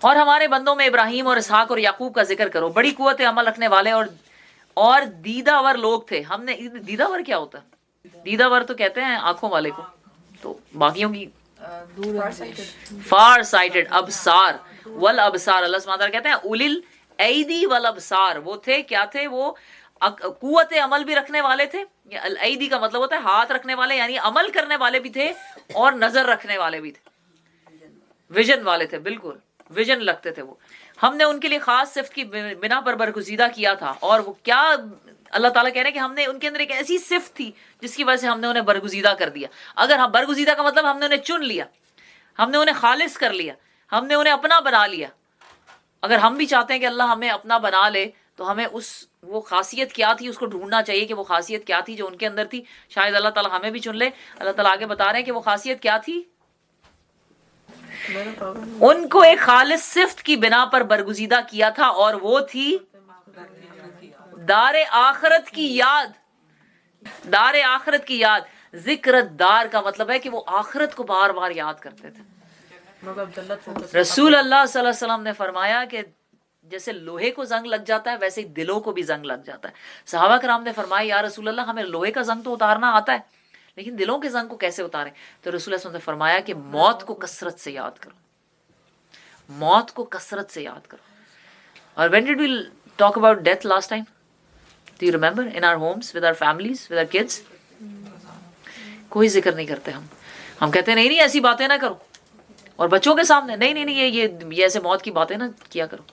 اور ہمارے بندوں میں ابراہیم اور اسحاق اور یعقوب کا ذکر کرو، بڑی قوت عمل رکھنے والے اور دیدہ ور لوگ تھے. ہم نے دیدہ ور کیا ہوتا ہے؟ دیدہ ور تو کہتے ہیں آنکھوں والے کو، تو باقیوں کی فار سائٹڈ، ابصار والابصار. اللہ سبحانہ تعالیٰ کہتے ہیں اولی الایدی والابصار، وہ تھے کیا تھے؟ وہ قوت عمل بھی رکھنے والے تھے. الایدی کا مطلب ہوتا ہے ہاتھ رکھنے والے، یعنی عمل کرنے والے بھی تھے اور نظر رکھنے والے بھی تھے، ویژن والے تھے، بالکل ویژن لگتے تھے وہ. ہم نے ان کے لیے خاص صفت کی بنا پر برگزیدہ کیا تھا. اور وہ کیا اللہ تعالیٰ کہہ رہے ہیں کہ ہم نے ان کے اندر ایک ایسی صفت تھی جس کی وجہ سے ہم نے انہیں برگزیدہ کر دیا. اگر ہم برگزیدہ کا مطلب ہم نے انہیں چن لیا، ہم نے انہیں خالص کر لیا، ہم نے انہیں اپنا بنا لیا. اگر ہم بھی چاہتے ہیں کہ اللہ ہمیں اپنا بنا لے تو ہمیں وہ خاصیت کیا تھی اس کو ڈھونڈنا چاہیے کہ وہ خاصیت کیا تھی جو ان کے اندر تھی. شاید اللہ تعالیٰ ہمیں بھی چن لے. اللہ تعالیٰ آگے بتا رہے ہیں کہ وہ خاصیت کیا تھی. ان کو ایک خالص صفت کی بنا پر برگزیدہ کیا تھا، اور وہ تھی دار آخرت کی یاد. دار آخرت کی یاد. ذکر دار کا مطلب ہے کہ وہ آخرت کو بار بار یاد کرتے تھے. رسول اللہ صلی اللہ علیہ وسلم نے فرمایا کہ جیسے لوہے کو زنگ لگ جاتا ہے ویسے ہی دلوں کو بھی زنگ لگ جاتا ہے. صحابہ کرام نے فرمایا یا رسول اللہ ہمیں لوہے کا زنگ تو اتارنا آتا ہے لیکن دلوں کے زنگ کو کیسے اتاریں؟ تو رسول اللہ صلی اللہ علیہ وسلم نے فرمایا کہ موت کو کثرت سے یاد کرو، موت کو کثرت سے یاد کرو. اور when did we talk about death last time? Do you remember? In our homes, with our families, with our kids. کوئی ذکر نہیں کرتے ہم کہتے ہیں نہیں ایسی باتیں نہ کرو. اور بچوں کے سامنے نہیں یہ ایسے موت کی باتیں نہ کیا کرو.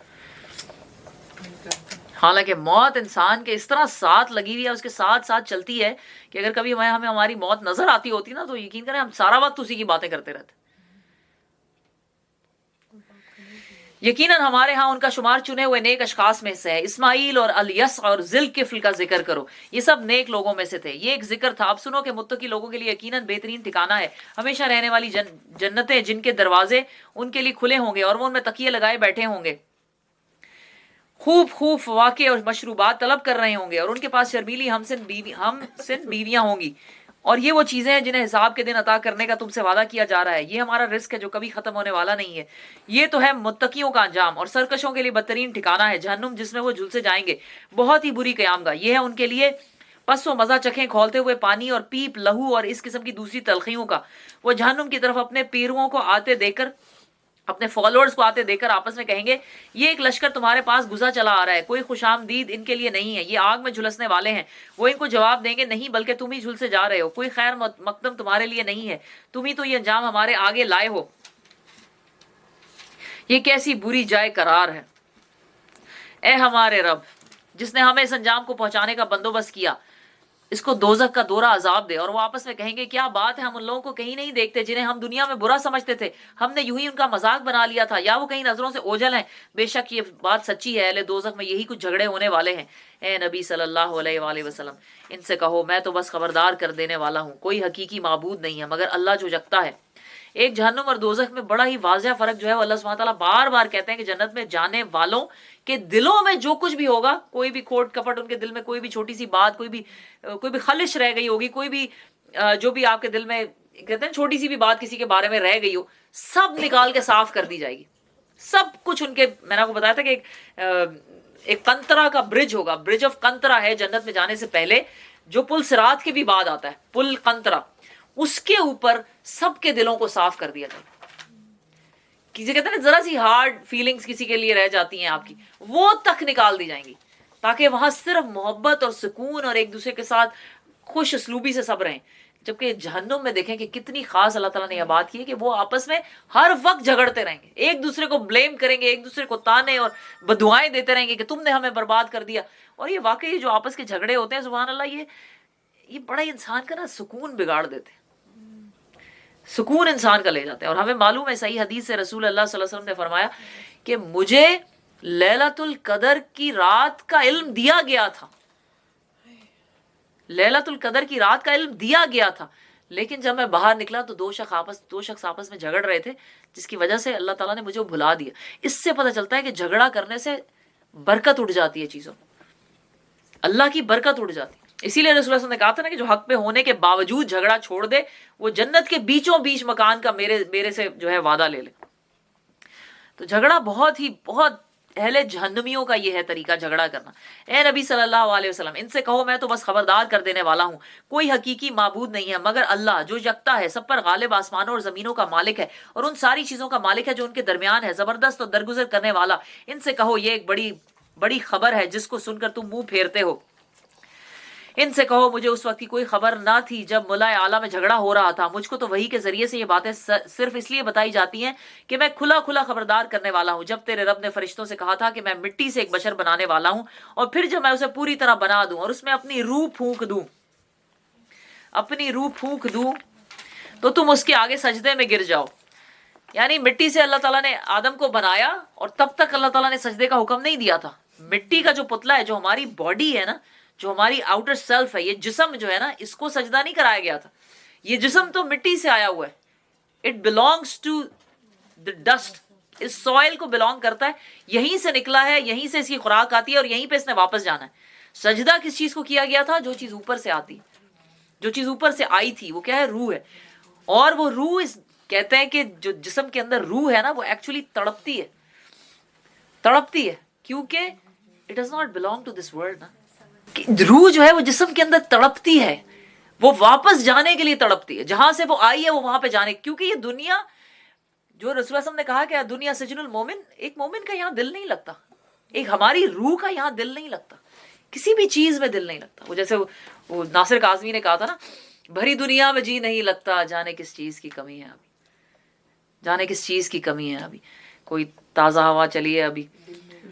حالانکہ موت انسان کے اس طرح ساتھ لگی ہوئی ہے، اس کے ساتھ ساتھ چلتی ہے کہ اگر کبھی ہمیں ہماری موت نظر آتی ہوتی نا تو یقین کریں ہم سارا وقت اسی کی باتیں کرتے رہتے. یقیناً ہمارے ہاں ان کا شمار چنے ہوئے نیک اشخاص میں سے ہے. اسماعیل اور الیسع اور ذوالکفل کا ذکر کرو، یہ سب نیک لوگوں میں سے تھے. یہ ایک ذکر تھا. اب سنو کہ متقی لوگوں کے لیے یقیناً بہترین ٹھکانہ ہے ہمیشہ رہنے والی جنتیں جن کے دروازے ان کے لیے کھلے ہوں گے اور وہ ان میں تکیے لگائے بیٹھے ہوں گے، خوب خوب فواکہ اور مشروبات طلب کر رہے ہوں گے، اور ان کے پاس شرمیلی ہم سن بیویاں ہوں گی. اور یہ وہ چیزیں ہیں جنہیں حساب کے دن عطا کرنے کا تم سے وعدہ کیا جا رہا ہے. یہ ہمارا رزق ہے جو کبھی ختم ہونے والا نہیں ہے. یہ تو ہے متقیوں کا انجام. اور سرکشوں کے لیے بدترین ٹھکانہ ہے جہنم جس میں وہ جھلسے جائیں گے، بہت ہی بری قیام گاہ. یہ ہے ان کے لیے پس و مزہ چکھیں کھولتے ہوئے پانی اور پیپ لہو اور اس قسم کی دوسری تلخیوں کا. وہ جہنم کی طرف اپنے پیرووں کو آتے دیکھ کر، اپنے فالوورز کو آتے دیکھ کر آپس میں کہیں گے یہ ایک لشکر تمہارے پاس گزا چلا آ رہا ہے، کوئی خوش آمدید ان کے لیے نہیں ہے، یہ آگ میں جھلسنے والے ہیں. وہ ان کو جواب دیں گے نہیں بلکہ تم ہی جھلسے جا رہے ہو، کوئی خیر مقدم تمہارے لیے نہیں ہے، تم ہی تو یہ انجام ہمارے آگے لائے ہو. یہ کیسی بری جائے قرار ہے. اے ہمارے رب جس نے ہمیں اس انجام کو پہنچانے کا بندوبست کیا، اس کو دوزخ کا دورہ عذاب دے. اور وہ آپس میں کہیں گے کیا بات ہے، ہم ان لوگوں کو کہیں نہیں دیکھتے جنہیں ہم دنیا میں برا سمجھتے تھے، ہم نے یوں ہی ان کا مذاق بنا لیا تھا، یا وہ کہیں نظروں سے اوجھل ہیں. بے شک یہ بات سچی ہے، اہل دوزخ میں یہی کچھ جھگڑے ہونے والے ہیں. اے نبی صلی اللہ علیہ وآلہ وسلم ان سے کہو میں تو بس خبردار کر دینے والا ہوں، کوئی حقیقی معبود نہیں ہے مگر اللہ جو جگتا ہے. ایک جہنم اور دوزخ میں بڑا ہی واضح فرق جو ہے وہ اللہ سبحانہ تعالیٰ بار بار کہتے ہیں کہ جنت میں جانے والوں کے دلوں میں جو کچھ بھی ہوگا، کوئی بھی کھوٹ کپٹ ان کے دل میں، کوئی بھی چھوٹی سی بات، کوئی بھی خلش رہ گئی ہوگی، کوئی بھی جو بھی آپ کے دل میں کہتے ہیں چھوٹی سی بھی بات کسی کے بارے میں رہ گئی ہو، سب نکال کے صاف کر دی جائے گی. سب کچھ ان کے، میں نے آپ کو بتایا تھا کہ ایک کنترا کا برج ہوگا، برج آف کنترا ہے جنت میں جانے سے پہلے، جو پل صراط کے بھی بعد آتا ہے، پل کنترا، اس کے اوپر سب کے دلوں کو صاف کر دیا جائے. کسی کہتے ہیں نا ذرا سی ہارڈ فیلنگز کسی کے لیے رہ جاتی ہیں آپ کی، وہ تک نکال دی جائیں گی تاکہ وہاں صرف محبت اور سکون اور ایک دوسرے کے ساتھ خوش اسلوبی سے سب رہیں. جبکہ جہنم میں دیکھیں کہ کتنی خاص اللہ تعالیٰ نے یہ بات کی ہے کہ وہ آپس میں ہر وقت جھگڑتے رہیں گے، ایک دوسرے کو بلیم کریں گے، ایک دوسرے کو تانے اور بددعائیں دیتے رہیں گے کہ تم نے ہمیں برباد کر دیا. اور یہ واقعی جو آپس کے جھگڑے ہوتے ہیں سبحان اللہ، یہ بڑا ہی انسان کا نا سکون بگاڑ دیتے ہیں، سکون انسان کا لے جاتے ہیں. اور ہمیں معلوم ہے صحیح حدیث سے رسول اللہ صلی اللہ علیہ وسلم نے فرمایا کہ مجھے لیلۃ القدر کی رات کا علم دیا گیا تھا، لیلۃ القدر کی رات کا علم دیا گیا تھا، لیکن جب میں باہر نکلا تو دو شخص آپس میں جھگڑ رہے تھے جس کی وجہ سے اللہ تعالیٰ نے مجھے بھلا دیا. اس سے پتہ چلتا ہے کہ جھگڑا کرنے سے برکت اٹھ جاتی ہے، چیزوں اللہ کی برکت اٹھ جاتی ہے. اسی لیے رسول اللہ صلی اللہ علیہ وسلم نے کہا تھا نا کہ جو حق پہ ہونے کے باوجود جھگڑا چھوڑ دے وہ جنت کے بیچوں بیچ مکان کا میرے سے جو ہے وعدہ لے لے. تو جھگڑا بہت اہل جہنمیوں کا یہ ہے طریقہ جھگڑا کرنا. اے نبی صلی اللہ علیہ وسلم ان سے کہو میں تو بس خبردار کر دینے والا ہوں, کوئی حقیقی معبود نہیں ہے مگر اللہ جو یکتا ہے, سب پر غالب, آسمانوں اور زمینوں کا مالک ہے اور ان ساری چیزوں کا مالک ہے جو ان کے درمیان ہے, زبردست اور درگزر کرنے والا. ان سے کہو یہ ایک بڑی خبر ہے جس کو سن کر تم منہ پھیرتے ہو. ان سے کہو مجھے اس وقت کی کوئی خبر نہ تھی جب ملائے اعلیٰ میں جھگڑا ہو رہا تھا. مجھ کو تو وحی کے ذریعے سے یہ باتیں صرف اس لیے بتائی جاتی ہیں کہ میں کھلا خبردار کرنے والا ہوں. جب تیرے رب نے فرشتوں سے کہا تھا کہ میں مٹی سے ایک بشر بنانے والا ہوں اور پھر جب میں اسے پوری طرح بنا دوں اور اس میں اپنی روح پھونک دوں تو تم اس کے آگے سجدے میں گر جاؤ. یعنی مٹی سے اللہ تعالیٰ نے آدم کو بنایا اور تب تک اللہ تعالیٰ نے سجدے کا حکم نہیں دیا تھا. مٹی کا جو پتلا ہے, جو ہماری باڈی ہے نا, جو ہماری آؤٹر سیلف ہے, یہ جسم جو ہے نا, اس کو سجدہ نہیں کرایا گیا تھا. یہ جسم تو مٹی سے آیا ہوا ہے. It belongs to the dust, اس سوائل کو بلانگ کرتا ہے, یہیں سے نکلا ہے, یہیں سے اس کی خوراک آتی ہے اور یہیں پہ اس نے واپس جانا ہے. سجدہ کس چیز کو کیا گیا تھا؟ جو چیز اوپر سے آتی, جو چیز اوپر سے آئی تھی, وہ کیا ہے؟ روح ہے. اور وہ روح کہتے ہیں کہ جو جسم کے اندر روح ہے نا, وہ ایکچولی تڑپتی ہے کیونکہ it does not belong to this world نا. روح جو ہے وہ جسم کے اندر تڑپتی ہے, وہ واپس جانے کے لیے تڑپتی ہے, جہاں سے وہ آئی ہے وہ وہاں پہ جانے, کیونکہ یہ دنیا, جو رسول اللہ صلی اللہ علیہ وسلم نے کہا کہ دنیا سجن المومن, ایک مومن کا یہاں دل نہیں لگتا, ایک ہماری روح کا یہاں دل نہیں لگتا, کسی بھی چیز میں دل نہیں لگتا. وہ جیسے وہ ناصر کاظمی نے کہا تھا نا, بھری دنیا میں جی نہیں لگتا, جانے کس چیز کی کمی ہے ابھی, جانے کس چیز کی کمی ہے ابھی. کوئی تازہ ہوا چلی ہے ابھی,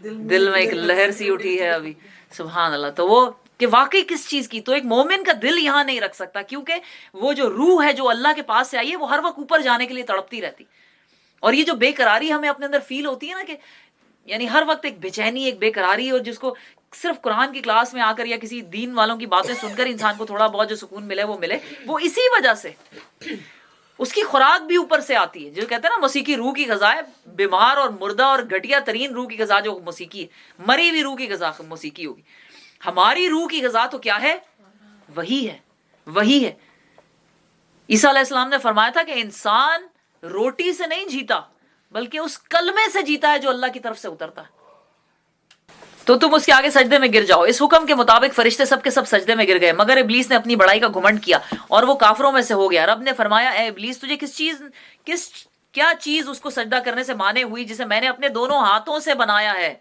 دل میں ایک لہر سی اٹھی ہے ابھی, سبحان اللہ. تو وہ کہ واقعی کس چیز کی, تو ایک مومن کا دل یہاں نہیں رکھ سکتا, کیونکہ وہ جو روح ہے جو اللہ کے پاس سے آئی ہے وہ ہر وقت اوپر جانے کے لیے تڑپتی رہتی. اور یہ جو بے قراری ہمیں اپنے اندر فیل ہوتی ہے نا, کہ یعنی ہر وقت ایک بے چینی, ایک بے قراری, اور جس کو صرف قرآن کی کلاس میں آ کر یا کسی دین والوں کی باتیں سن کر انسان کو تھوڑا بہت جو سکون ملے وہ ملے, وہ اسی وجہ سے اس کی خوراک بھی اوپر سے آتی ہے. جو کہتے ہیں نا موسیقی روح کی غذا ہے, بیمار اور مردہ اور گھٹیا ترین روح کی غذا جو موسیقی ہے, مری ہوئی روح کی غذا موسیقی ہوگی. ہماری روح کی غذا تو کیا ہے؟ وہی ہے. عیسیٰ علیہ السلام نے فرمایا تھا کہ انسان روٹی سے نہیں جیتا بلکہ اس کلمے سے جیتا ہے جو اللہ کی طرف سے اترتا ہے. تو تم اس کے آگے سجدے میں گر جاؤ. اس حکم کے مطابق فرشتے سب کے سب سجدے میں گر گئے, مگر ابلیس نے اپنی بڑائی کا گھمنڈ کیا اور وہ کافروں میں سے ہو گیا. رب نے فرمایا, اے ابلیس تجھے کیا چیز اس کو سجدہ کرنے سے مانے ہوئی جسے میں نے اپنے دونوں ہاتھوں سے بنایا ہے.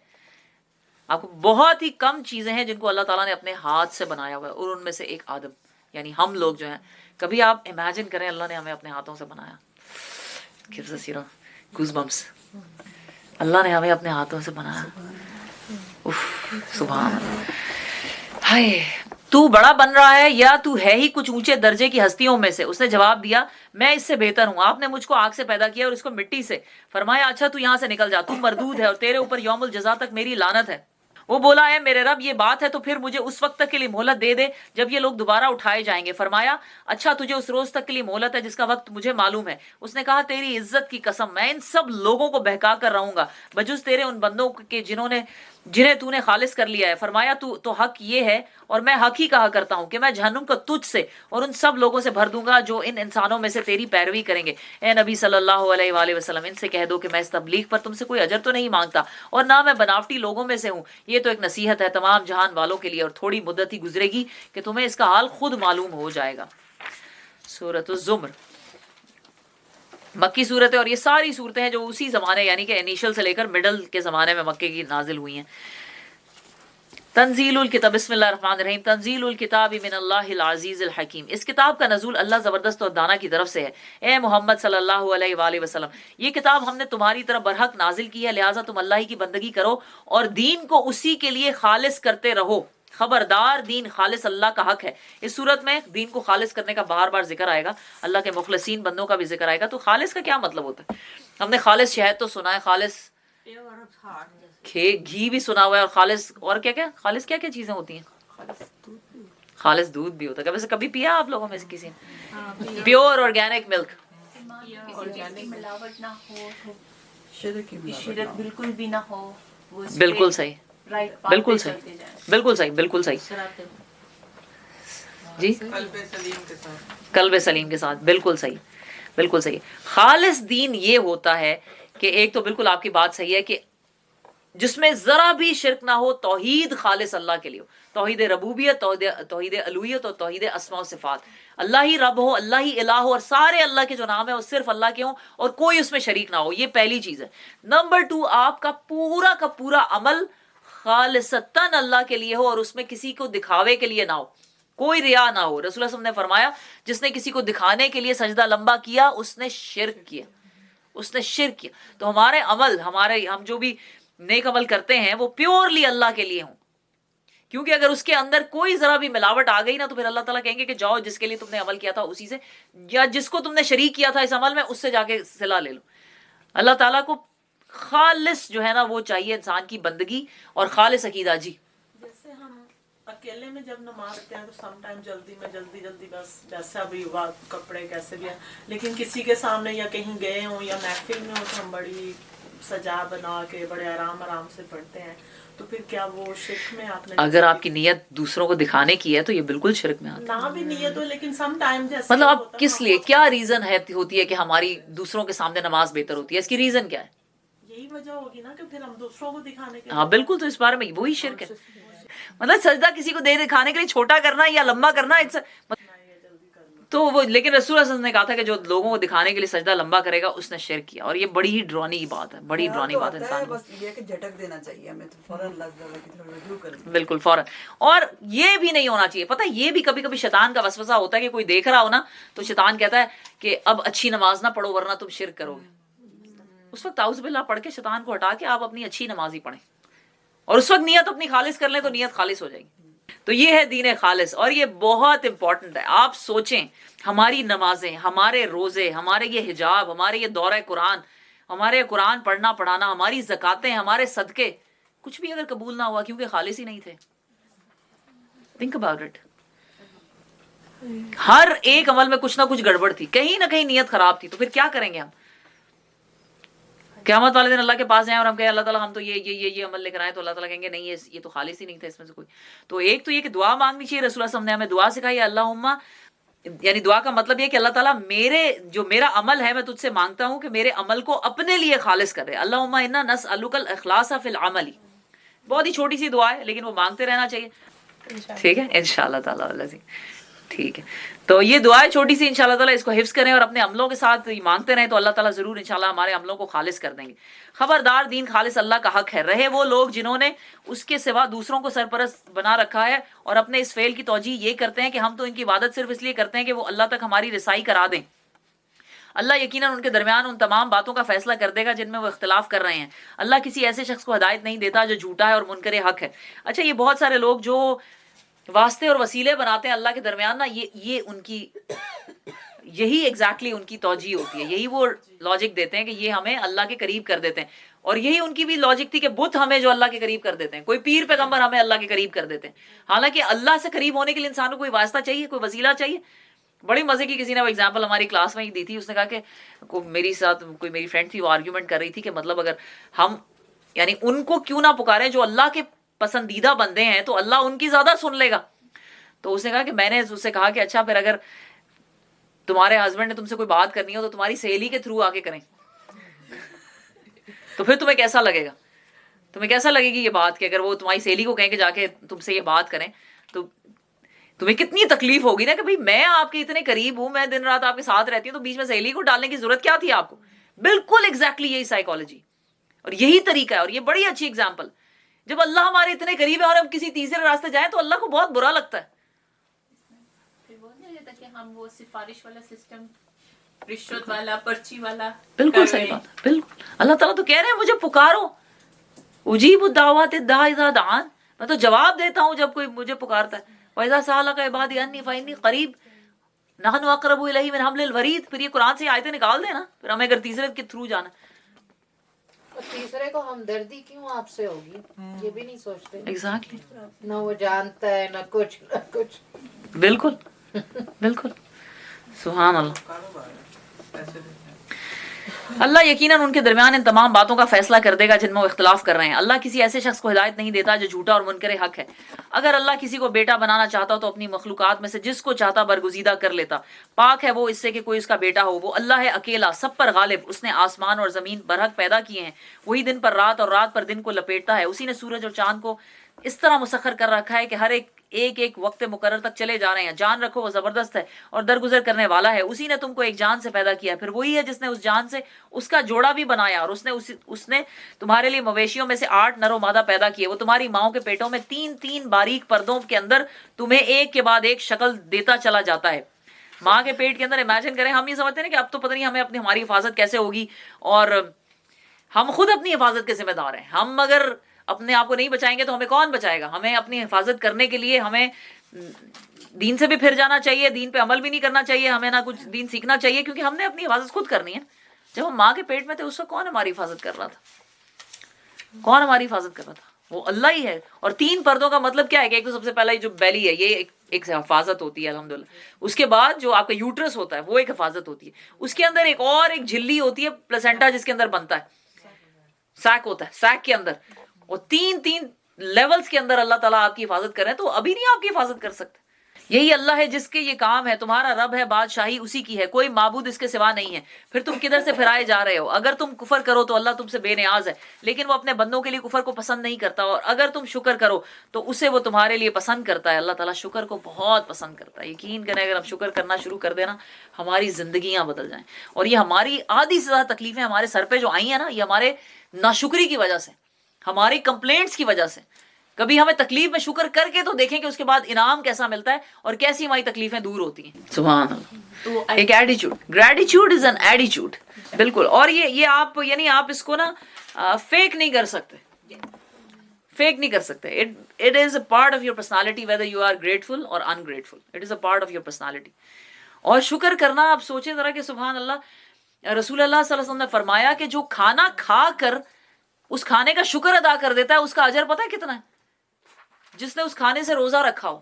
آپ کو بہت ہی کم چیزیں ہیں جن کو اللہ تعالیٰ نے اپنے ہاتھ سے بنایا ہوا ہے, اور ان میں سے ایک آدم, یعنی ہم لوگ جو ہیں. کبھی آپ امیجن کریں اللہ نے ہمیں اپنے ہاتھوں سے بنایا, گوز بمپس, اللہ نے ہمیں اپنے ہاتھوں سے بنایا. سبحان اللہ. ہائے, تو بڑا بن رہا ہے یا تو ہے ہی کچھ اونچے درجے کی ہستیوں میں سے؟ اس نے جواب دیا, میں اس سے بہتر ہوں. آپ نے مجھ کو آگ سے پیدا کیا اور اس کو مٹی سے. فرمایا, اچھا تو یہاں سے نکل جا, تو مردود ہے اور تیرے اوپر یوم الجزا تک میری لعنت ہے. وہ بولا, اے میرے رب یہ بات ہے تو پھر مجھے اس وقت تک کے لیے مہلت دے دے جب یہ لوگ دوبارہ اٹھائے جائیں گے. فرمایا, اچھا تجھے اس روز تک کے لیے مہلت ہے جس کا وقت مجھے معلوم ہے. اس نے کہا, تیری عزت کی قسم میں ان سب لوگوں کو بہکا کر رہوں گا بجز تیرے ان بندوں کے جنہیں تو نے خالص کر لیا ہے. فرمایا, تو حق یہ ہے اور میں حق ہی کہا کرتا ہوں کہ میں جہنم کو تجھ سے اور ان سب لوگوں سے بھر دوں گا جو ان انسانوں میں سے تیری پیروی کریں گے. اے نبی صلی اللہ علیہ وآلہ وسلم, ان سے کہہ دو کہ میں اس تبلیغ پر تم سے کوئی اجر تو نہیں مانگتا اور نہ میں بناوٹی لوگوں میں سے ہوں. یہ تو ایک نصیحت ہے تمام جہان والوں کے لیے, اور تھوڑی مدت ہی گزرے گی کہ تمہیں اس کا حال خود معلوم ہو جائے گا. سورۃ الزمر مکی صورت ہے, اور یہ ساری صورتیں ہیں جو اسی زمانے یعنی کہ انیشل سے لے کر مڈل کے زمانے میں مکے کی نازل ہوئی ہیں. تنزیل الکتاب, بسم اللہ الرحمن الرحیم. تنزیل الکتاب من اللہ العزیز الحکیم. اس کتاب کا نزول اللہ زبردست اور دانا کی طرف سے ہے. اے محمد صلی اللہ علیہ وآلہ وسلم, یہ کتاب ہم نے تمہاری طرف برحق نازل کی ہے, لہٰذا تم اللہ ہی کی بندگی کرو اور دین کو اسی کے لیے خالص کرتے رہو. خبردار, دین خالص اللہ کا حق ہے. اس صورت میں دین کو خالص کرنے کا بار بار ذکر آئے گا, اللہ کے مخلصین بندوں کا بھی ذکر آئے گا. تو خالص کا کیا مطلب ہوتا ہے؟ ہم نے خالص شہد تو سنا ہے, خالص گھی بھی سنا ہوا ہے, اور خالص اور کیا خالص کیا چیزیں ہوتی ہیں؟ خالص دودھ بھی ہوتا ہے. ویسے کبھی پیا آپ لوگوں میں سے کسی نے پیور آرگینک ملک؟ ملاوٹ نہ ہو, شرک بالکل بھی نہ ہو. بالکل صحیح, بالکل صحیح, بالکل صحیح, بالکل صحیح جی, قلب سلیم کے ساتھ, بالکل صحیح, بالکل صحیح. خالص دین یہ ہوتا ہے کہ ایک تو بالکل آپ کی بات صحیح ہے کہ جس میں ذرا بھی شرک نہ ہو، توحید خالص اللہ کے لیے ہو، توحید ربوبیت، توحید الوہیت اور توحید اسماء و صفات، اللہ ہی رب ہو، اللہ ہی الہ ہو، اور سارے اللہ کے جو نام ہے وہ صرف اللہ کے ہوں اور کوئی اس میں شریک نہ ہو. یہ پہلی چیز ہے. نمبر 2، آپ کا پورا عمل خالصتاً اللہ کے لیے ہو اور اس میں کسی کو دکھاوے کے لیے نہ ہو، کوئی ریا نہ ہو. رسول اللہ صلی اللہ علیہ وسلم نے فرمایا جس نے کسی کو دکھانے کے لیے سجدہ لمبا کیا اس نے شرک کیا، اس نے شرک کیا. تو ہمارے عمل، ہم جو بھی نیک عمل کرتے ہیں وہ پیورلی اللہ کے لیے ہوں، کیونکہ اگر اس کے اندر کوئی ذرا بھی ملاوٹ آ گئی نا تو پھر اللہ تعالیٰ کہیں گے کہ جاؤ جس کے لیے تم نے عمل کیا تھا اسی سے، یا جس کو تم نے شریک کیا تھا اس عمل میں اس سے جا کے صلہ لے لو. اللہ تعالیٰ کو خالص جو ہے نا وہ چاہیے انسان کی بندگی اور خالص عقیدہ. جی جیسے ہم اکیلے میں جب نماز پڑھتے ہیں تو سم ٹائم جلدی بس جیسا بھی ہوا کپڑے کیسے بھی ہیں، لیکن کسی کے سامنے یا کہیں گئے ہوں یا محفل میں ہوں تو ہم بڑی سجا بنا کے بڑے آرام سے پڑھتے ہیں، تو پھر کیا وہ شرک میں آپ نے؟ اگر آپ کی نیت دوسروں کو دکھانے کی ہے تو یہ بالکل شرک میں آتا ہے. نہ بھی نیت ہو لیکن سم ٹائم جیسے مطلب آپ کس لیے، کیا ریزن ہوتی ہے کہ ہماری دوسروں کے سامنے نماز بہتر ہوتی ہے؟ اس کی ریزن کیا ہے؟ یہی وجہ ہوگی نا کہ پھر ہم دوسروں کو دکھانے کے. ہاں بالکل. تو اس بارے میں وہی شرک ہے. مطلب سجدہ کسی کو دکھانے کے لیے چھوٹا کرنا یا لمبا کرنا، تو وہ، لیکن رسول اللہ صلی اللہ علیہ وسلم نے کہا تھا کہ جو لوگوں کو دکھانے کے لیے سجدہ لمبا کرے گا اس نے شرک کیا. اور یہ بڑی ہی ڈرانی بات ہے، بڑی ڈرانی بات ہے انسان کو. بس یہ کہ جھٹک دینا چاہیے ہمیں تو فوراً اللہ تعالیٰ کی طرف رجوع کرنا. بالکل فوراً. اور یہ بھی نہیں ہونا چاہیے. پتہ یہ بھی کبھی کبھی شیطان کا وسوسہ ہوتا ہے کہ کوئی دیکھ رہا ہو نا تو شیطان کہتا ہے کہ اب اچھی نماز نہ پڑھو ورنہ تم شرک کرو گے. اس وقت اعوذ باللہ پڑھ کے شیطان کو ہٹا کے آپ اپنی اچھی نماز ہی پڑھیں اور اس وقت نیت اپنی خالص کر لیں تو نیت خالص ہو جائے گی. تو یہ ہے دین خالص، اور یہ بہت امپورٹنٹ ہے. آپ سوچیں ہماری نمازیں، ہمارے روزے، ہمارے یہ حجاب، ہمارے یہ دورہ قرآن، ہمارے قرآن پڑھنا پڑھانا، ہماری زکاتیں، ہمارے صدقے، کچھ بھی اگر قبول نہ ہوا کیونکہ خالص ہی نہیں تھے. Think about it. ہر ایک عمل میں کچھ نہ کچھ گڑبڑ تھی، کہیں نہ کہیں نیت خراب تھی. تو پھر کیا کریں گے ہم؟ قیامت والے دن اللہ کے پاس جائیں اور ہم کہیں اللہ تعالیٰ ہم تو یہ عمل لے کر آئے، تو اللہ تعالیٰ کہیں گے نہیں یہ تو خالص ہی نہیں تھا اس میں سے کوئی. تو ایک تو یہ کہ دعا مانگنی چاہیے. رسول اللہ صلی اللہ علیہ وسلم نے ہمیں دعا سکھائی، اللہم، یعنی دعا کا مطلب یہ کہ اللہ تعالیٰ میرا عمل ہے میں تجھ سے مانگتا ہوں کہ میرے عمل کو اپنے لیے خالص کر دے. اللہم انا نسألک الاخلاص فی العمل. بہت ہی چھوٹی سی دعا ہے لیکن وہ مانگتے رہنا چاہیے. ٹھیک ہے انشاءاللہ تعالیٰ. ٹھیک ہے، تو یہ دعائیں چھوٹی سی، انشاءاللہ تعالیٰ اس کو حفظ کریں اور اپنے عملوں کے ساتھ مانگتے رہیں تو اللہ تعالیٰ ضرور انشاءاللہ ہمارے عملوں کو خالص کر دیں گے. خبردار، دین خالص اللہ کا حق ہے. رہے وہ لوگ جنہوں نے اس کے سوا دوسروں کو سرپرست بنا رکھا ہے اور اپنے اس فعل کی توجیہ یہ کرتے ہیں کہ ہم تو ان کی عبادت صرف اس لیے کرتے ہیں کہ وہ اللہ تک ہماری رسائی کرا دیں. اللہ یقیناً ان کے درمیان ان تمام باتوں کا فیصلہ کر دے گا جن میں وہ اختلاف کر رہے ہیں. اللہ کسی ایسے شخص کو ہدایت نہیں دیتا جو جھوٹا ہے اور منکر حق ہے. اچھا، یہ بہت سارے لوگ جو واسطے اور وسیلے بناتے ہیں اللہ کے درمیان نا، یہ ان کی یہی ایگزیکٹلی ان کی توجیہ ہوتی ہے. یہی وہ لاجک دیتے ہیں کہ یہ ہمیں اللہ کے قریب کر دیتے ہیں. اور یہی ان کی بھی لاجک تھی کہ بت ہمیں جو اللہ کے قریب کر دیتے ہیں، کوئی پیر پیغمبر ہمیں اللہ کے قریب کر دیتے ہیں. حالانکہ اللہ سے قریب ہونے کے لیے انسان کو کوئی واسطہ چاہیے، کوئی وسیلہ چاہیے. بڑی مزے کی کسی نے وہ ایگزامپل ہماری کلاس میں ہی دی تھی. اس نے کہا کہ میری ساتھ کوئی میری فرینڈ تھی، وہ آرگیومنٹ کر رہی تھی کہ مطلب اگر ہم یعنی ان کو کیوں نہ پکاریں جو اللہ کے پسندیدہ بندے ہیں تو اللہ ان کی زیادہ سن لے گا. تو اس نے کہا کہ میں نے اس سے کہا کہ اچھا پھر اگر تمہارے ہسبینڈ نے تم سے کوئی بات کرنی ہو تو تمہاری سہیلی کے تھرو آ کے کریں تو پھر تمہیں کیسا لگے گا؟ تمہیں کیسا لگے گی یہ بات کہ اگر وہ تمہاری سہیلی کو کہیں کہ جا کے تم سے یہ بات کریں تو تمہیں کتنی تکلیف ہوگی نا کہ بھائی میں آپ کے اتنے قریب ہوں، میں دن رات آپ کے ساتھ رہتی ہوں، تو بیچ میں سہیلی کو ڈالنے کی ضرورت کیا تھی آپ کو؟ بالکل ایگزیکٹلی یہی سائیکالوجی اور یہی طریقہ ہے. اور یہ بڑی اچھی اگزامپل، جب اللہ ہمارے اتنے قریب ہے اور ہم کسی تیسرے راستے جائیں تو اللہ کو بہت برا لگتا ہے. کہ ہم وہ سفارش والا سسٹم، رشوت والا، پرچی والا. بالکل صحیح بات. بالکل اللہ تعالیٰ تو کہہ رہے ہیں مجھے پکارو، اجیب الدعوات الداعی اذا دعان، میں تو جواب دیتا ہوں جب کوئی مجھے پکارتا ہے. وَإِذَا سَأَلَكَ عِبَادِي عَنِّي فَإِنِّي قَرِيبٌ نَحْنُ أَقْرَبُ إِلَيْهِ مِنْ حَبْلِ الْوَرِيدِ. پھر یہ قرآن سے آیتیں نکال دینا، پھر ہمیں اگر تیسرے کے تھرو جانا. تیسرے کو ہمدردی کیوں آپ سے ہوگی، یہ بھی نہیں سوچتے. ایگزیکٹلی. نہ وہ جانتا ہے نہ کچھ نہ کچھ. بالکل بالکل. سبحان اللہ. اللہ یقیناً ان کے درمیان ان تمام باتوں کا فیصلہ کر دے گا جن میں وہ اختلاف کر رہے ہیں. اللہ کسی ایسے شخص کو ہدایت نہیں دیتا جو جھوٹا اور منکر حق ہے. اگر اللہ کسی کو بیٹا بنانا چاہتا تو اپنی مخلوقات میں سے جس کو چاہتا برگزیدہ کر لیتا. پاک ہے وہ اس سے کہ کوئی اس کا بیٹا ہو. وہ اللہ ہے اکیلا سب پر غالب. اس نے آسمان اور زمین برحق پیدا کیے ہیں. وہی دن پر رات اور رات پر دن کو لپیٹتا ہے. اسی نے سورج اور چاند کو اس طرح مسخر کر رکھا ہے کہ ہر ایک وقت مقرر تک چلے جا رہے ہیں. جان رکھو وہ زبردست ہے اور درگزر کرنے والا ہے. اسی نے تم کو ایک جان سے پیدا کیا. پھر وہی ہے جس نے اس جان سے اس کا جوڑا بھی بنایا. اور اس نے تمہارے لیے مویشیوں میں سے 8 نر و مادہ پیدا کیے. وہ تمہاری ماؤں کے پیٹوں میں 3 باریک پردوں کے اندر تمہیں ایک کے بعد ایک شکل دیتا چلا جاتا ہے. ماں کے پیٹ کے اندر امیجن کریں. ہم یہ سمجھتے ہیں کہ اب تو پتہ نہیں ہمیں ہماری حفاظت کیسے ہوگی اور ہم خود اپنی حفاظت کے ذمہ دار ہیں. ہم اگر اپنے آپ کو نہیں بچائیں گے تو ہمیں کون بچائے گا؟ ہمیں اپنی حفاظت کرنے کے لیے ہمیں دین سے بھی پھر جانا چاہیے, دین پہ عمل بھی نہیں کرنا چاہیے, ہمیں نہ کچھ دین سیکھنا چاہیے, کیونکہ ہم نے اپنی حفاظت خود کرنی ہے. جب ہم ماں کے پیٹ میں تھے اس وقت کون ہماری حفاظت کر رہا تھا؟ کون ہماری حفاظت کر رہا تھا؟ وہ اللہ ہی ہے. اور 3 پردوں کا مطلب کیا ہے کہ ایک تو سب سے پہلا جو بیلی ہے یہ ایک حفاظت ہوتی ہے الحمدللہ. اس کے بعد جو آپ کا یوٹرس ہوتا ہے وہ ایک حفاظت ہوتی ہے. اس کے اندر ایک جھلی ہوتی ہے پلاسینٹا جس کے اندر بنتا ہے, سیک ہوتا ہے, سیک کے اندر. اور 3 لیولز کے اندر اللہ تعالیٰ آپ کی حفاظت کریں تو ابھی نہیں آپ کی حفاظت کر سکتے. یہی اللہ ہے جس کے یہ کام ہے. تمہارا رب ہے, بادشاہی اسی کی ہے, کوئی معبود اس کے سوا نہیں ہے. پھر تم کدھر سے پھرائے جا رہے ہو؟ اگر تم کفر کرو تو اللہ تم سے بے نیاز ہے, لیکن وہ اپنے بندوں کے لیے کفر کو پسند نہیں کرتا. اور اگر تم شکر کرو تو اسے وہ تمہارے لیے پسند کرتا ہے. اللہ تعالیٰ شکر کو بہت پسند کرتا ہے. یقین کریں اگر ہم شکر کرنا شروع کر دینا ہماری زندگیاں بدل جائیں. اور یہ ہماری آدھی سے زیادہ تکلیفیں ہمارے سر پہ جو آئی ہیں نا, یہ ہمارے ناشکری کی وجہ سے, ہماری کمپلینٹس کی وجہ سے. کبھی ہمیں تکلیف میں شکر کر کے تو دیکھیں کہ اس کے بعد انعام کیسا ملتا ہے اور کیسی ہماری تکلیفیں دور ہوتی ہیں. سبحان اللہ. ایک ایٹیچیوڈ, گریٹیچیوڈ از این ایٹیچیوڈ. بالکل. اور یہ آپ یعنی آپ اس کو نا فیک نہیں کر سکتے, فیک نہیں کر سکتے. It is a part of your personality whether you are grateful اور ingrateful. It is a part of your personality. اور شکر کرنا آپ سوچیں ذرا کہ سبحان اللہ, رسول اللہ صلی اللہ علیہ وسلم نے فرمایا کہ جو کھانا کھا کر اس کھانے کا شکر ادا کر دیتا ہے اس کا اجر پتہ ہے کتنا ہے؟ جس نے اس کھانے سے روزہ رکھا ہو.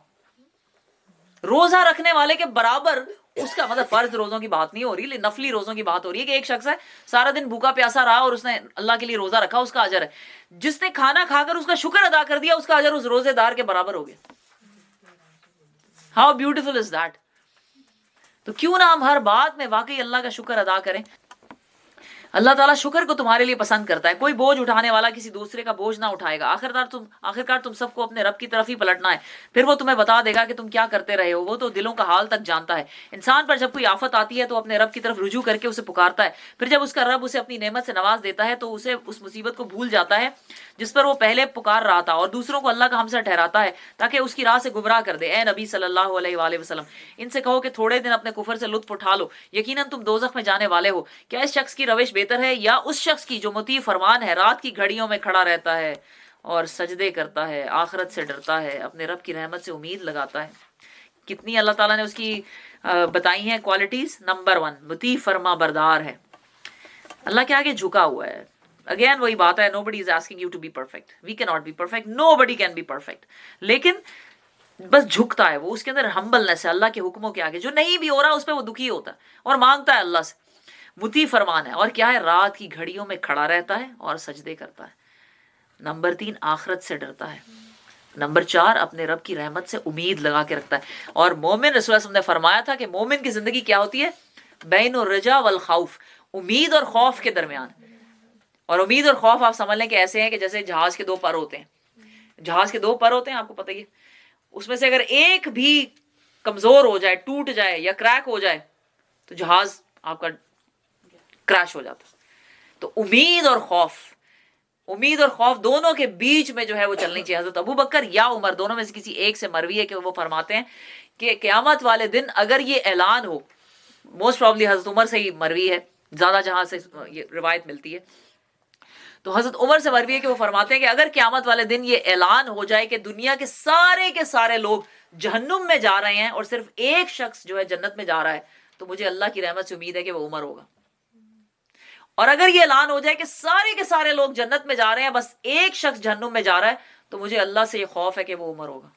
روزہ رکھنے والے کے برابر اس کا, مطلب فرض روزوں کی بات نہیں ہو رہی, نفلی روزوں کی بات ہو رہی ہے کہ ایک شخص ہے سارا دن بھوکا پیاسا رہا اور اس نے اللہ کے لیے روزہ رکھا, اس کا اجر ہے. جس نے کھانا کھا کر اس کا شکر ادا کر دیا اس کا اجر اس روزے دار کے برابر ہو گیا. How beautiful is that. تو کیوں نہ ہم ہر بات میں واقعی اللہ کا شکر ادا کریں. اللہ تعالیٰ شکر کو تمہارے لیے پسند کرتا ہے. کوئی بوجھ اٹھانے والا کسی دوسرے کا بوجھ نہ اٹھائے گا. آخرکار تم سب کو اپنے رب کی طرف ہی پلٹنا ہے. پھر وہ تمہیں بتا دے گا کہ تم کیا کرتے رہے ہو. وہ تو دلوں کا حال تک جانتا ہے. انسان پر جب کوئی آفت آتی ہے تو اپنے رب کی طرف رجوع کر کے اسے پکارتا ہے. پھر جب اس کا رب اسے اپنی نعمت سے نواز دیتا ہے تو اسے اس مصیبت کو بھول جاتا ہے جس پر وہ پہلے پکار رہا تھا, اور دوسروں کو اللہ کا ہمسر ٹھہراتا ہے تاکہ اس کی راہ سے گمراہ کر دے. اے نبی صلی اللہ علیہ وآلہ وسلم, ان سے کہو کہ تھوڑے دن اپنے کفر سے لطف اٹھا لو, یقیناً تم دوزخ میں جانے والے ہو. کیا اس شخص کی روش بہتر ہے یا اس شخص کی جو مطیع فرمان ہے, رات کی گھڑیوں میں کھڑا رہتا ہے اور سجدے کرتا ہے, آخرت سے ڈرتا ہے, اپنے رب کی رحمت سے امید لگاتا ہے. کتنی اللہ تعالیٰ نے اس کی بتائی ہیں کوالٹیز. نمبر 1 مطیع فرما بردار ہے, اللہ کے آگے جھکا ہوا ہے. اگین وہی بات ہے, nobody is asking you to be perfect. We cannot be perfect. Nobody can be perfect. لیکن بس جھکتا ہے وہ, اس کے اندر ہمبلنس ہے اللہ کے حکموں کے آگے. جو نہیں بھی ہو رہا اس پہ وہ دکھی ہوتا ہے اور مانگتا ہے اللہ سے. مطیع فرمان ہے. اور کیا ہے؟ رات کی گھڑیوں میں کھڑا رہتا ہے اور سجدے کرتا ہے. نمبر 3 آخرت سے ڈرتا ہے. نمبر 4 اپنے رب کی رحمت سے امید لگا کے رکھتا ہے. اور مومن, رسول اللہ صلی اللہ علیہ وسلم نے فرمایا تھا کہ مومن کی زندگی کیا ہوتی ہے؟ بین الرجا والخوف, امید اور خوف کے درمیان. اور امید اور خوف آپ سمجھ لیں کہ ایسے ہیں کہ جیسے جہاز کے 2 پر ہوتے ہیں. جہاز کے 2 پر ہوتے ہیں, آپ کو پتہ ہی ہے. اس میں سے اگر ایک بھی کمزور ہو جائے, ٹوٹ جائے یا کریک ہو جائے تو جہاز آپ کا کریش ہو جاتا. تو امید اور خوف دونوں کے بیچ میں جو ہے وہ چلنی چاہیے. حضرت ابو بکر یا عمر دونوں میں سے کسی ایک سے مروی ہے کہ وہ فرماتے ہیں کہ قیامت والے دن اگر یہ اعلان ہو, موسٹ پرابلی حضرت عمر سے ہی مروی ہے, زیادہ جہاں سے یہ روایت ملتی ہے, تو حضرت عمر سے مروی ہے کہ وہ فرماتے ہیں کہ اگر قیامت والے دن یہ اعلان ہو جائے کہ دنیا کے سارے لوگ جہنم میں جا رہے ہیں اور صرف ایک شخص جو ہے جنت میں جا رہا ہے, تو مجھے اللہ کی رحمت سے امید ہے کہ وہ عمر ہوگا. اور اگر یہ اعلان ہو جائے کہ کے سارے لوگ جنت میں جا رہے ہیں, بس ایک شخص جہنم میں جا رہا ہے, تو مجھے اللہ سے یہ خوف ہے کہ وہ عمر ہوگا.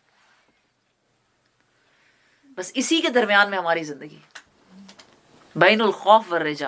بس اسی کے درمیان میں ہماری زندگی, بین الخوف والرجا.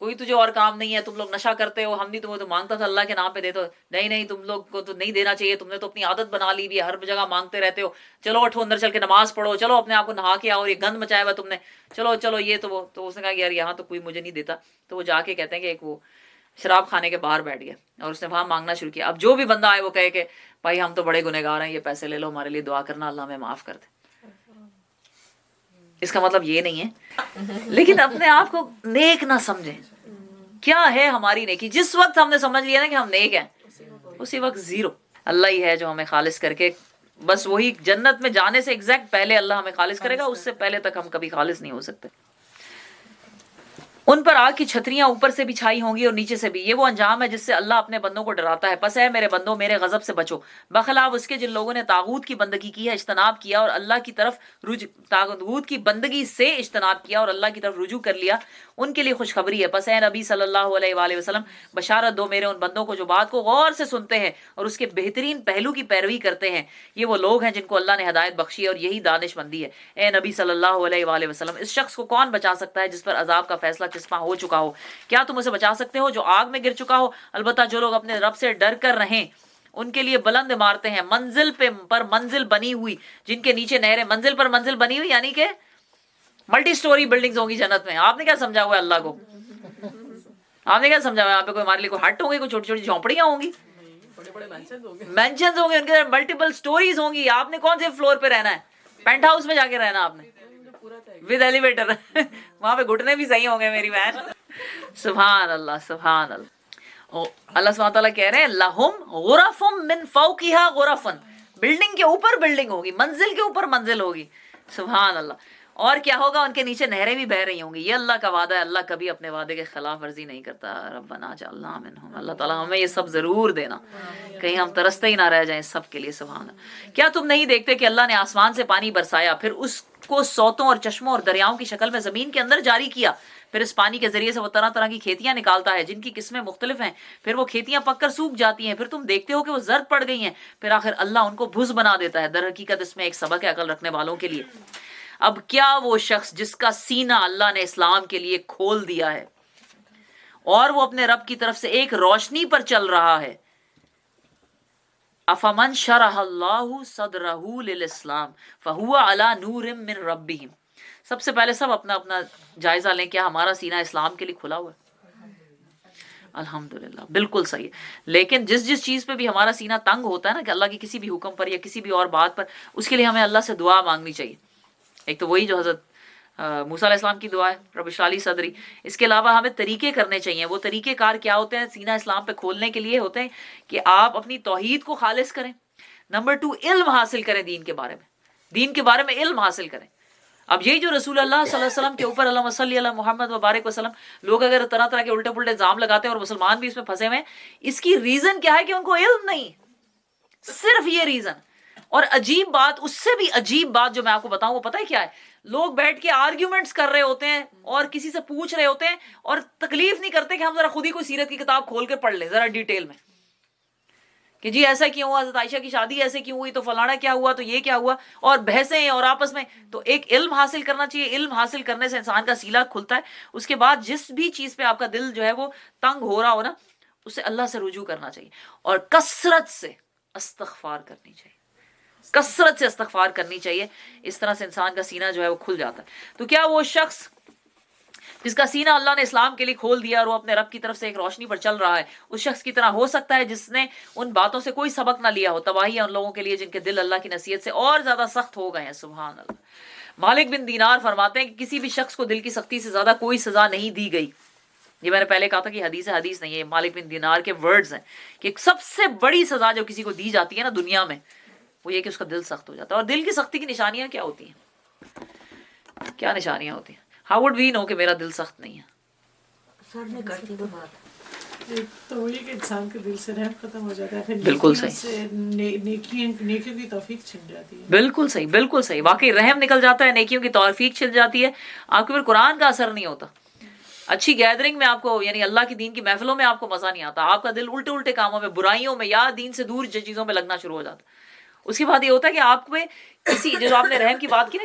کوئی تجھے اور کام نہیں ہے, تم لوگ نشہ کرتے ہو, ہم بھی تمہیں تو مانگتا تھا اللہ کے نام پہ دے, تو نہیں تم لوگ کو تو نہیں دینا چاہیے, تم نے تو اپنی عادت بنا لی بھی ہے, ہر جگہ مانگتے رہتے ہو, چلو اٹھو اندر چل کے نماز پڑھو, چلو اپنے آپ کو نہا کے آؤ, یہ گند مچایا ہوا تم نے, چلو یہ تو وہ. تو اس نے کہا کہ یار یہاں تو کوئی مجھے نہیں دیتا. تو وہ جا کے کہتے ہیں کہ ایک وہ شراب خانے کے باہر بیٹھ گیا اور اس نے وہاں مانگنا شروع کیا. اب جو بھی بندہ آئے وہ کہے کہ بھائی ہم تو بڑے گنہگار ہیں, یہ پیسے لے لو, ہمارے لیے دعا کرنا, اللہ ہمیں معاف کر دے. اس کا مطلب یہ نہیں ہے, لیکن اپنے آپ کو نیک نہ سمجھیں. کیا ہے ہماری نیکی؟ جس وقت ہم نے سمجھ لیا نا کہ ہم نیک ہیں, اسی وقت زیرو. اللہ ہی ہے جو ہمیں خالص کر کے, بس وہی جنت میں جانے سے ایگزیکٹ پہلے اللہ ہمیں خالص کرے گا, اس سے پہلے تک ہم کبھی خالص نہیں ہو سکتے. ان پر آگ کی چھتریاں اوپر سے بھی چھائی ہوں گی اور نیچے سے بھی. یہ وہ انجام ہے جس سے اللہ اپنے بندوں کو ڈراتا ہے. پس اے میرے بندوں میرے غضب سے بچو, بخلاف اس کے جن لوگوں نے طاغوت کی بندگی کی ہے, اجتناب کیا اور اللہ کی طرف طاغوت کی بندگی سے اجتناب کیا اور اللہ کی طرف رجوع کر لیا, ان کے لیے خوشخبری ہے. پس اے نبی صلی اللہ علیہ وآلہ وسلم بشارت دو میرے ان بندوں کو جو بات کو غور سے سنتے ہیں اور اس کے بہترین پہلو کی پیروی کرتے ہیں. یہ وہ لوگ ہیں جن کو اللہ نے ہدایت بخشی ہے اور یہی دانش مندی ہے. اے نبی صلی اللہ علیہ وآلہ وسلم اس شخص کو کون بچا سکتا ہے جس پر عذاب کا فیصلہ قسمہ ہو چکا ہو؟ کیا تم اسے بچا سکتے ہو جو آگ میں گر چکا ہو؟ البتہ جو لوگ اپنے رب سے ڈر کر رہیں ان کے لیے بلند عمارتیں ہیں, منزل پر منزل بنی ہوئی, جن کے نیچے نہریں. منزل پر منزل بنی ہوئی یعنی کہ ملٹی سٹوری بلڈنگز ہوں گی جنت میں. آپ نے کیا سمجھا ہوا ہے اللہ کو؟ آپ نے کیا سمجھا ہوا ہے؟ یہاں پہ کوئی ہمارے لیے کوئی ہٹ ہوں گی, کوئی چھوٹی چھوٹی جھونپڑیاں ہوں گی, مینشنز ہوں گے, ان کے ملٹیپل سٹوریز ہوں گی. آپ نے کون سے فلور پہ رہنا ہے؟ پینٹ ہاؤس میں جا کے رہنا آپ نے ود ایلیویٹر. وہاں پہ گھٹنے بھی صحیح ہوں گے میری بہن. سبحان اللہ سبحان اللہ. اللہ سبحانہ تعالیٰ کہہ رہے ہیں لہم غرف من فوقها غرفن, بلڈنگ کے اوپر بلڈنگ ہوگی, منزل کے اوپر منزل ہوگی. سبحان اللہ. اور کیا ہوگا؟ ان کے نیچے نہریں بھی بہ رہی ہوں گی. یہ اللہ کا وعدہ ہے, اللہ کبھی اپنے وعدے کے خلاف ورزی نہیں کرتا. ربنا جعلنا منہم. اللہ تعالیٰ ہمیں یہ سب ضرور دینا, کہیں ہم ترستے ہی نہ رہ جائیں سب کے لیے. سبحان اللہ. کیا تم نہیں دیکھتے کہ اللہ نے آسمان سے پانی برسایا, پھر اس کو سوتوں اور چشموں اور دریاؤں کی شکل میں زمین کے اندر جاری کیا, پھر اس پانی کے ذریعے سے وہ طرح طرح کی کھیتیاں نکالتا ہے جن کی قسمیں مختلف ہیں, پھر وہ کھیتیاں پک کر سوکھ جاتی ہیں, پھر تم دیکھتے ہو کہ وہ زرد پڑ گئی ہیں, پھر آخر اللہ ان کو بھس بنا دیتا ہے. در حقیقت اس میں ایک سبق ہے عقل رکھنے والوں کے لیے. اب کیا وہ شخص جس کا سینہ اللہ نے اسلام کے لیے کھول دیا ہے اور وہ اپنے رب کی طرف سے ایک روشنی پر چل رہا ہے, افمن شرح اللہ صدرہ للاسلام فہو علی نور من ربہ. سب سے پہلے سب اپنا اپنا جائزہ لیں, کیا ہمارا سینہ اسلام کے لیے کھلا ہوا ہے؟ الحمدللہ بالکل صحیح. لیکن جس چیز پہ بھی ہمارا سینہ تنگ ہوتا ہے نا, کہ اللہ کی کسی بھی حکم پر یا کسی بھی اور بات پر, اس کے لیے ہمیں اللہ سے دعا مانگنی چاہیے. ایک تو وہی جو حضرت موسیٰ علیہ السلام کی دعا ہے, رب اشرح لی صدری. اس کے علاوہ ہمیں طریقے کرنے چاہیے. وہ طریقے کار کیا ہوتے ہیں سینہ اسلام پہ کھولنے کے لیے؟ ہوتے ہیں کہ آپ اپنی توحید کو خالص کریں. نمبر 2, علم حاصل کریں دین کے بارے میں, دین کے بارے میں علم حاصل کریں. اب یہی جو رسول اللہ صلی اللہ علیہ وسلم کے اوپر اللہم صلی علی محمد وبارک وسلم لوگ اگر طرح طرح کے الٹے پلٹے الزام لگاتے ہیں اور مسلمان بھی اس میں پھنسے ہوئے ہیں, اس کی ریزن کیا ہے؟ کہ ان کو علم نہیں, صرف یہ ریزن. اور عجیب بات, اس سے بھی عجیب بات جو میں آپ کو بتاؤں, وہ پتہ ہے کیا ہے؟ لوگ بیٹھ کے آرگیومنٹس کر رہے ہوتے ہیں اور کسی سے پوچھ رہے ہوتے ہیں اور تکلیف نہیں کرتے کہ ہم ذرا خود ہی کوئی سیرت کی کتاب کھول کے پڑھ لیں ذرا ڈیٹیل میں, کہ جی ایسا کیوں ہوا, حضرت عائشہ کی شادی ایسے کیوں ہوئی, تو فلانا کیا ہوا, تو یہ کیا ہوا, اور بحثیں اور آپس میں. تو ایک علم حاصل کرنا چاہیے. علم حاصل کرنے سے انسان کا سینہ کھلتا ہے. اس کے بعد جس بھی چیز پہ آپ کا دل جو ہے وہ تنگ ہو رہا ہو نا, اسے اللہ سے رجوع کرنا چاہیے اور کثرت سے استغفار کرنی چاہیے, کثرت سے استغفار کرنی چاہیے. اس طرح سے انسان کا سینہ جو ہے وہ کھل جاتا ہے. تو کیا وہ شخص جس کا سینہ اللہ نے اسلام کے لیے کھول دیا اور وہ اپنے رب کی طرف سے ایک روشنی پر چل رہا ہے, اس شخص کی طرح ہو سکتا ہے جس نے ان باتوں سے کوئی سبق نہ لیا ہو؟ تباہی ہے ان لوگوں کے لیے جن کے دل اللہ کی نصیحت سے اور زیادہ سخت ہو گئے ہیں. سبحان اللہ. مالک بن دینار فرماتے ہیں کہ کسی بھی شخص کو دل کی سختی سے زیادہ کوئی سزا نہیں دی گئی. یہ میں نے پہلے کہا تھا کہ حدیث نہیں ہے, مالک بن دینار کے ورڈز ہیں کہ سب سے بڑی سزا جو کسی کو دی جاتی ہے نا دنیا میں, وہ یہ کہ اس کا دل سخت ہو جاتا ہے. اور دل کی سختی کی نشانیاں کیا ہوتی ہیں؟ کیا نشانیاں ہوتی ہیں؟ ہاؤ وڈ وی نو کہ میرا دل سخت نہیں ہے؟ سر نے کرتی وہ بات تو وہی کہ انسان کے دل سے رحم ختم ہو جاتا ہے, بالکل صحیح, نیکیوں کی توفیق چھن جاتی ہے. بالکل صحیح, بالکل صحیح. واقعی رحم نکل جاتا ہے, نیکیوں کی توفیق چھن جاتی ہے. آپ کے اوپر قرآن کا اثر نہیں ہوتا. اچھی گیدرنگ میں آپ کو, یعنی اللہ کی دین کی محفلوں میں آپ کو مزہ نہیں آتا. آپ کا دل الٹے الٹے کاموں میں, برائیوں میں یا دین سے دور چیزوں میں لگنا شروع ہو جاتا. اس کے بعد یہ ہوتا ہے کہ آپ کو کسی, جو آپ نے رحم کی بات کی نا,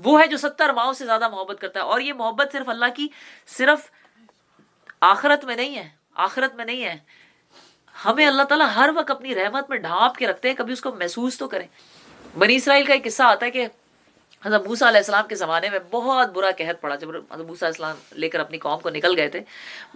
وہ ہے جو 70 ماؤں سے زیادہ محبت کرتا ہے. اور یہ محبت صرف اللہ کی صرف آخرت میں نہیں ہے، آخرت میں نہیں ہے. ہمیں اللہ تعالیٰ ہر وقت اپنی رحمت میں ڈھانپ کے رکھتے ہیں، کبھی اس کو محسوس تو کریں. بنی اسرائیل کا ایک قصہ آتا ہے کہ حضرت موسیٰ علیہ السلام کے زمانے میں بہت برا قحط پڑا. جب حضرت موسیٰ علیہ السلام لے کر اپنی قوم کو نکل گئے تھے،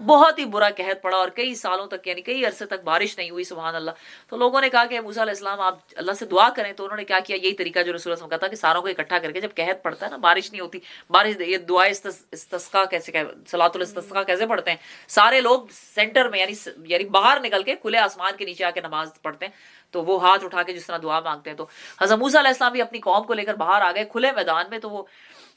بہت ہی برا قحط پڑا اور کئی سالوں تک یعنی کئی عرصے تک بارش نہیں ہوئی. سبحان اللہ. تو لوگوں نے کہا کہ موسیٰ علیہ السلام آپ اللہ سے دعا کریں. تو انہوں نے کیا کیا، یہی طریقہ جو رسول اللہ صلی اللہ علیہ وسلم کا تھا کہ ساروں کو اکٹھا کر کے جب قحط پڑتا ہے نا، بارش نہیں ہوتی، بارش یہ دعائے استسقا کیسے صلاۃ الاستسقا کیسے پڑھتے ہیں، سارے لوگ سینٹر میں یعنی باہر نکل کے کھلے آسمان کے نیچے آ کے نماز پڑھتے ہیں، تو وہ ہاتھ اٹھا کے جس طرح دعا مانگتے ہیں. تو حضرت موسیٰ علیہ السلام بھی اپنی قوم کو لے کر باہر آ گئے کھلے میدان میں. تو وہ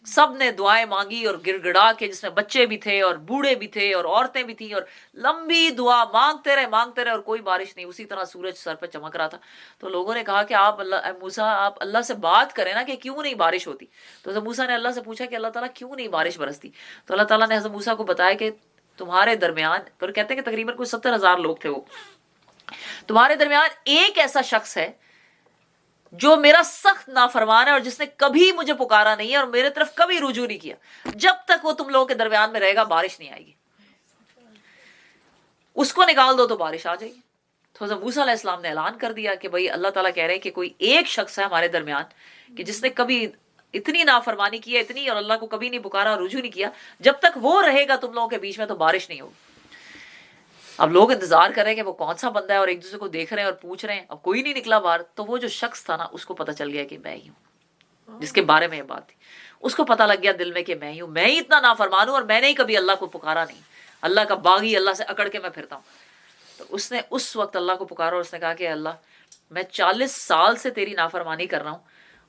سب نے دعائیں مانگی اور گڑ گڑا کے، جس میں بچے بھی تھے اور بوڑھے بھی تھے اور عورتیں بھی تھیں، اور لمبی دعا مانگتے رہے اور کوئی بارش نہیں. اسی طرح سورج سر پہ چمک رہا تھا. تو لوگوں نے کہا کہ آپ موسیٰ آپ اللہ سے بات کریں نا کہ کیوں نہیں بارش ہوتی. تو حضرت موسیٰ نے اللہ سے پوچھا کہ اللہ تعالیٰ کیوں نہیں بارش برستی. تو اللہ تعالیٰ نے حضرت موسیٰ کو بتایا کہ تمہارے درمیان، اور کہتے ہیں کہ تقریباً کوئی 70,000 لوگ تھے، وہ تمہارے درمیان ایک ایسا شخص ہے جو میرا سخت نافرمان ہے اور جس نے کبھی مجھے پکارا نہیں ہے اور میرے طرف کبھی رجوع نہیں کیا. جب تک وہ تم لوگوں کے درمیان میں رہے گا بارش نہیں آئے گی. اس کو نکال دو تو بارش آ جائے گی. تو حضرت موسیٰ علیہ السلام نے اعلان کر دیا کہ بھائی اللہ تعالیٰ کہہ رہے ہیں کہ کوئی ایک شخص ہے ہمارے درمیان کہ جس نے کبھی اتنی نافرمانی کی ہے، اتنی، اور اللہ کو کبھی نہیں پکارا اور رجوع نہیں کیا. جب تک وہ رہے گا تم لوگوں کے بیچ میں تو بارش نہیں ہوگی. اب لوگ انتظار کر رہے ہیں کہ وہ کون سا بندہ ہے اور ایک دوسرے کو دیکھ رہے ہیں اور پوچھ رہے ہیں. اب کوئی نہیں نکلا باہر. تو وہ جو شخص تھا نا، اس کو پتہ چل گیا کہ میں ہی ہوں جس کے بارے میں یہ بات تھی. اس کو پتہ لگ گیا دل میں کہ میں ہی ہوں، میں ہی اتنا نافرمان ہوں اور میں نے ہی کبھی اللہ کو پکارا نہیں. اللہ کا باغی، اللہ سے اکڑ کے میں پھرتا ہوں. تو اس نے اس وقت اللہ کو پکارا اور اس نے کہا کہ اللہ، میں 40 سال سے تیری نافرمانی کر رہا ہوں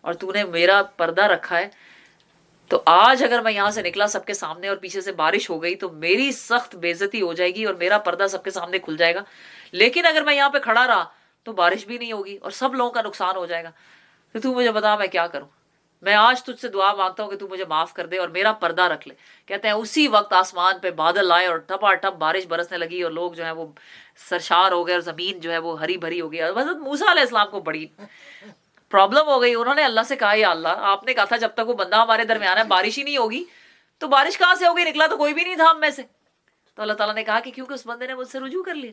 اور تو نے میرا پردہ رکھا ہے. تو آج اگر میں یہاں سے نکلا سب کے سامنے اور پیچھے سے بارش ہو گئی تو میری سخت بے عزتی ہو جائے گی اور میرا پردہ سب کے سامنے کھل جائے گا. لیکن اگر میں یہاں پہ کھڑا رہا تو بارش بھی نہیں ہوگی اور سب لوگوں کا نقصان ہو جائے گا. تو مجھے بتا میں کیا کروں. میں آج تجھ سے دعا مانگتا ہوں کہ تو مجھے معاف کر دے اور میرا پردہ رکھ لے. کہتے ہیں اسی وقت آسمان پہ بادل آئے اور ٹپا ٹپ بارش برسنے لگی اور لوگ جو ہے وہ سرشار ہو گئے اور زمین جو ہے وہ ہری بھری ہو گئی. اور حضرت موسیٰ علیہ السلام کو بڑی پرابلم ہو گئی. انہوں نے اللہ سے کہا یا اللہ، آپ نے کہا تھا جب تک وہ بندہ ہمارے درمیان ہے بارش ہی نہیں ہوگی، تو بارش کہاں سے ہوگی؟ نکلا تو کوئی بھی نہیں تھا ہم میں سے. تو اللہ تعالیٰ نے کہا کہ کیونکہ اس بندے نے مجھ سے رجوع کر لیا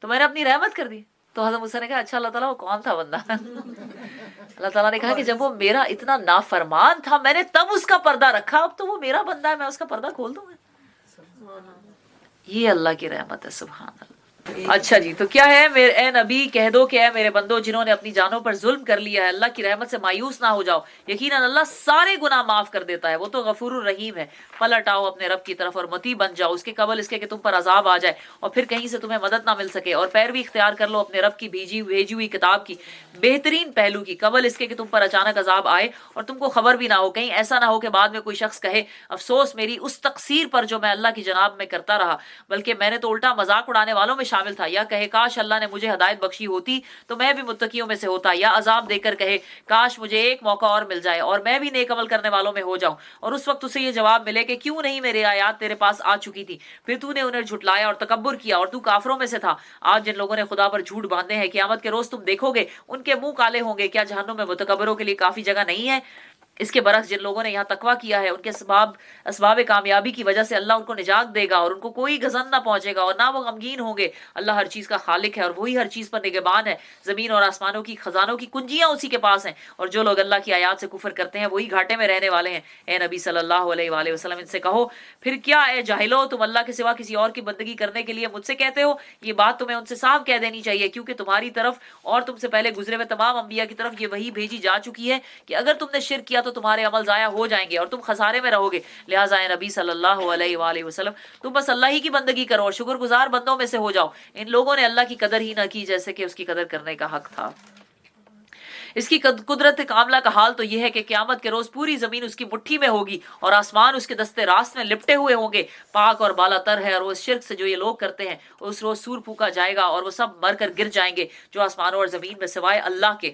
تو میں نے اپنی رحمت کر دی. تو حضرت موسیٰ نے کہا اچھا اللہ تعالیٰ وہ کون تھا بندہ؟ اللہ تعالیٰ نے کہا کہ جب وہ میرا اتنا نافرمان تھا میں نے تب اس کا پردہ رکھا، اب تو وہ میرا بندہ ہے، میں اس کا پردہ کھول دوں گا. یہ اللہ کی رحمت ہے. سبحان اللہ. اچھا جی، تو کیا ہے اے نبی کہہ دو کہ اے میرے بندو جنہوں نے اپنی جانوں پر ظلم کر لیا ہے، اللہ کی رحمت سے مایوس نہ ہو جاؤ. یقیناً اللہ سارے گناہ معاف کر دیتا ہے، وہ تو غفور الرحیم ہے. پلٹ آؤ اپنے رب کی طرف اور متی بن جاؤ اس کے قبل اس کے کہ تم پر عذاب آ جائے اور پھر کہیں سے تمہیں مدد نہ مل سکے. اور پیروی اختیار کر لو اپنے رب کی بھیجی ہوئی کتاب کی بہترین پہلو کی، قبل اس کے کہ تم پر اچانک عذاب آئے اور تم کو خبر بھی نہ ہو. کہیں ایسا نہ ہو کہ بعد میں کوئی شخص کہے افسوس میری اس تقصیر پر جو میں اللہ کی جناب میں کرتا رہا، بلکہ میں نے تو الٹا مذاق اڑانے والوں میں شامل تھا. یا کہے کاش اللہ نے مجھے ہدایت بخشی ہوتی تو میں بھی متقیوں میں سے ہوتا. یا عذاب دے کر کہے کاش مجھے ایک موقع اور مل جائے اور میں بھی نیک عمل کرنے والوں میں ہو جاؤں. اور اس وقت اسے یہ جواب ملے کہ کیوں نہیں میرے آیات تیرے پاس آ چکی تھی، پھر تو نے انہیں جھٹلایا اور تکبر کیا اور تو کافروں میں سے تھا. آج جن لوگوں نے خدا پر جھوٹ باندھے ہیں قیامت کے روز تم دیکھو گے ان کے منہ کالے ہوں گے. کیا جہنم میں متکبروں کے لیے کافی جگہ نہیں ہے؟ اس کے برعکس جن لوگوں نے یہاں تقویٰ کیا ہے ان کے اسباب کامیابی کی وجہ سے اللہ ان کو نجات دے گا اور ان کو کوئی غضب نہ پہنچے گا اور نہ وہ غمگین ہوں گے. اللہ ہر چیز کا خالق ہے اور وہی ہر چیز پر نگہبان ہے. زمین اور آسمانوں کی خزانوں کی کنجیاں اسی کے پاس ہیں اور جو لوگ اللہ کی آیات سے کفر کرتے ہیں وہی گھاٹے میں رہنے والے ہیں. اے نبی صلی اللہ علیہ وآلہ وسلم ان سے کہو پھر کیا اے جاہلو تم اللہ کے سوا کسی اور کی بندگی کرنے کے لیے مجھ سے کہتے ہو؟ یہ بات تمہیں ان سے صاف کہہ دینی چاہیے کیونکہ تمہاری طرف اور تم سے پہلے گزرے ہوئے تمام انبیاء کی طرف یہ وحی بھیجی جا چکی ہے کہ اگر تم نے شرک کیا تو تمہارے عمل ضائع ہو جائیں گے اور تم خسارے میں رہو گے. لہٰذا اے نبی صلی اللہ علیہ وآلہ وسلم تم بس اللہ ہی کی بندگی کرو اور شکر گزار بندوں میں سے ہو جاؤ. ان لوگوں نے اللہ کی قدر ہی نہ کی جیسے کہ اس کی قدر کرنے کا حق تھا. اس کی قدرت کاملہ کا حال تو یہ ہے کہ قیامت کے روز پوری زمین اس کی مٹھی میں ہوگی اور آسمان اس کے دستے راست میں لپٹے ہوئے ہوں گے. پاک اور بالا تر ہے اور وہ اس شرک سے جو یہ لوگ کرتے ہیں اس روز سور پھونکا جائے گا اور وہ سب مر کر گر جائیں گے جو آسمانوں اور زمین میں سوائے اللہ کے